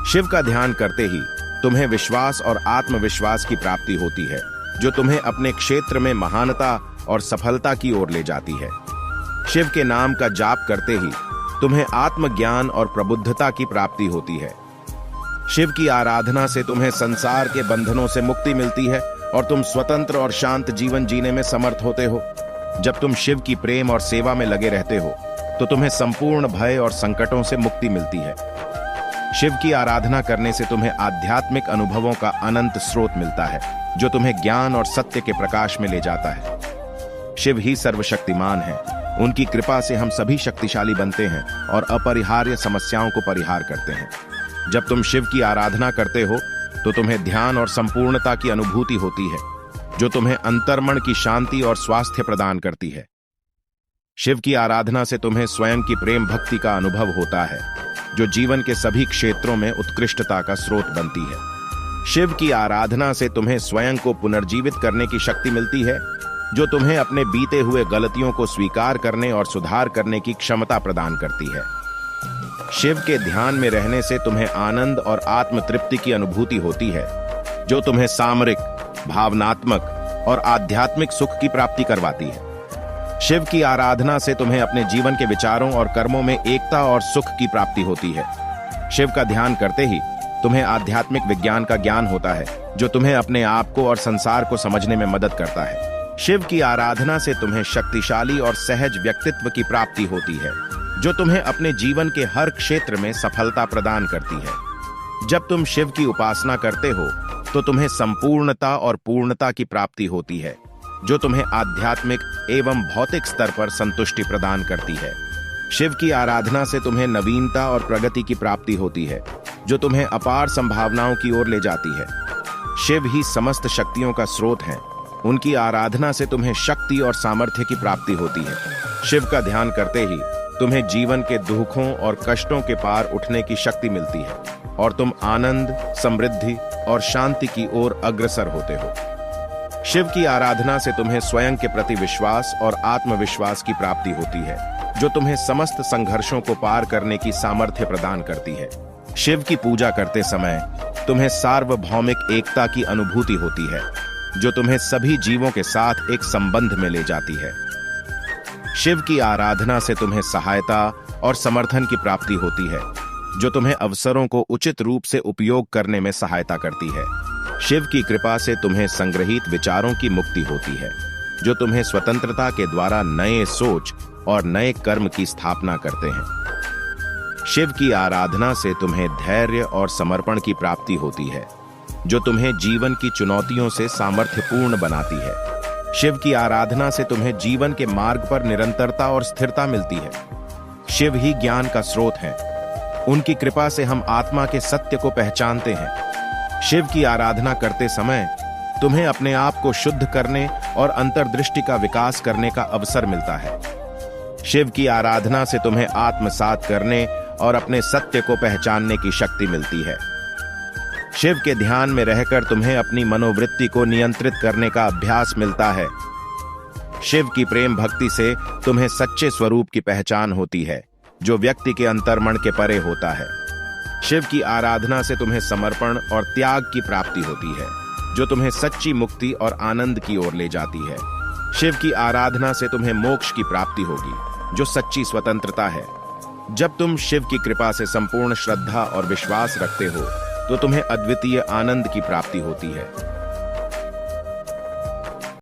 शिव का ध्यान करते ही तुम्हें विश्वास और आत्मविश्वास की प्राप्ति होती है, जो तुम्हें अपने क्षेत्र में महानता और सफलता की ओर ले जाती है। शिव के नाम का जाप करते ही तुम्हें आत्मज्ञान और प्रबुद्धता की प्राप्ति होती है। शिव की आराधना से तुम्हें संसार के बंधनों से मुक्ति मिलती है और तुम स्वतंत्र और शांत जीवन जीने में समर्थ होते हो। जब तुम शिव की प्रेम और सेवा में लगे रहते हो तो तुम्हें संपूर्ण भय और संकटों से मुक्ति मिलती है। शिव की आराधना करने से तुम्हें आध्यात्मिक अनुभवों का अनंत स्रोत मिलता है, जो तुम्हें ज्ञान और सत्य के प्रकाश में ले जाता है। शिव ही सर्वशक्तिमान है। उनकी कृपा से हम सभी शक्तिशाली बनते हैं और अपरिहार्य समस्याओं को परिहार करते हैं। जब तुम शिव की आराधना करते हो तो तुम्हें ध्यान और संपूर्णता की अनुभूति होती है, जो तुम्हें अंतर्मन की शांति और स्वास्थ्य प्रदान करती है। शिव की आराधना से तुम्हें स्वयं की प्रेम भक्ति का अनुभव होता है, जो जीवन के सभी क्षेत्रों में उत्कृष्टता का स्रोत बनती है। शिव की आराधना से तुम्हें स्वयं को पुनर्जीवित करने की शक्ति मिलती है, जो तुम्हें अपने बीते हुए गलतियों को स्वीकार करने और सुधार करने की क्षमता प्रदान करती है। शिव के ध्यान में रहने से तुम्हें आनंद और आत्मतृप्ति की अनुभूति होती है, जो तुम्हें सामरिक, भावनात्मक और आध्यात्मिक सुख की प्राप्ति करवाती है। शिव की आराधना से तुम्हें अपने जीवन के विचारों और कर्मों में एकता और सुख की प्राप्ति होती है। शिव का ध्यान करते ही तुम्हें आध्यात्मिक विज्ञान का ज्ञान होता है, जो तुम्हें अपने आप को और संसार को समझने में मदद करता है। शिव की आराधना से तुम्हें शक्तिशाली और सहज व्यक्तित्व की प्राप्ति होती है, जो तुम्हें अपने जीवन के हर क्षेत्र में सफलता प्रदान करती है। जब तुम शिव की उपासना करते हो तो तुम्हें संपूर्णता और पूर्णता की प्राप्ति होती है, जो तुम्हें आध्यात्मिक एवं भौतिक स्तर पर संतुष्टि प्रदान करती है। शिव की आराधना से तुम्हें नवीनता और प्रगति की प्राप्ति होती है, जो तुम्हें अपार संभावनाओं की ओर ले जाती है। शिव ही समस्त शक्तियों का स्रोत है। उनकी आराधना से तुम्हें शक्ति और सामर्थ्य की प्राप्ति होती है। शिव का ध्यान करते ही तुम्हें जीवन के दुखों और कष्टों के पार उठने की शक्ति मिलती है और तुम आनंद, समृद्धि और शांति की ओर अग्रसर होते हो। शिव की आराधना से तुम्हें स्वयं के प्रति विश्वास और आत्मविश्वास की प्राप्ति होती है, जो तुम्हें समस्त संघर्षों को पार करने की सामर्थ्य प्रदान करती है। शिव की पूजा करते समय तुम्हें सार्वभौमिक एकता की अनुभूति होती है, जो तुम्हें सभी जीवों के साथ एक संबंध में ले जाती है। शिव की आराधना से तुम्हें सहायता और समर्थन की प्राप्ति होती है, जो तुम्हें अवसरों को उचित रूप से उपयोग करने में सहायता करती है। शिव की कृपा से तुम्हें संग्रहित विचारों की मुक्ति होती है, जो तुम्हें स्वतंत्रता के द्वारा नए सोच और नए कर्म की स्थापना करते हैं। शिव की आराधना से तुम्हें धैर्य और समर्पण की प्राप्ति होती है, जो तुम्हें जीवन की चुनौतियों से सामर्थ्यपूर्ण बनाती है। शिव की आराधना से तुम्हें जीवन के मार्ग पर निरंतरता और स्थिरता मिलती है। शिव ही ज्ञान का स्रोत है। उनकी कृपा से हम आत्मा के सत्य को पहचानते हैं। शिव की आराधना करते समय तुम्हें अपने आप को शुद्ध करने और अंतर्दृष्टि का विकास करने का अवसर मिलता है। शिव की आराधना से तुम्हें आत्मसात करने और अपने सत्य को पहचानने की शक्ति मिलती है। शिव के ध्यान में रहकर तुम्हें अपनी मनोवृत्ति को नियंत्रित करने का अभ्यास मिलता है। शिव की प्रेम भक्ति से तुम्हें सच्चे स्वरूप की पहचान होती है, जो व्यक्ति के अंतर्मन के परे होता है। शिव की आराधना से तुम्हें समर्पण और त्याग की प्राप्ति होती है, जो तुम्हें सच्ची मुक्ति और आनंद की ओर ले जाती है। शिव की आराधना से तुम्हें मोक्ष की प्राप्ति होगी, जो सच्ची स्वतंत्रता है। जब तुम शिव की कृपा से संपूर्ण श्रद्धा और विश्वास रखते हो तो तुम्हें अद्वितीय आनंद की प्राप्ति होती है।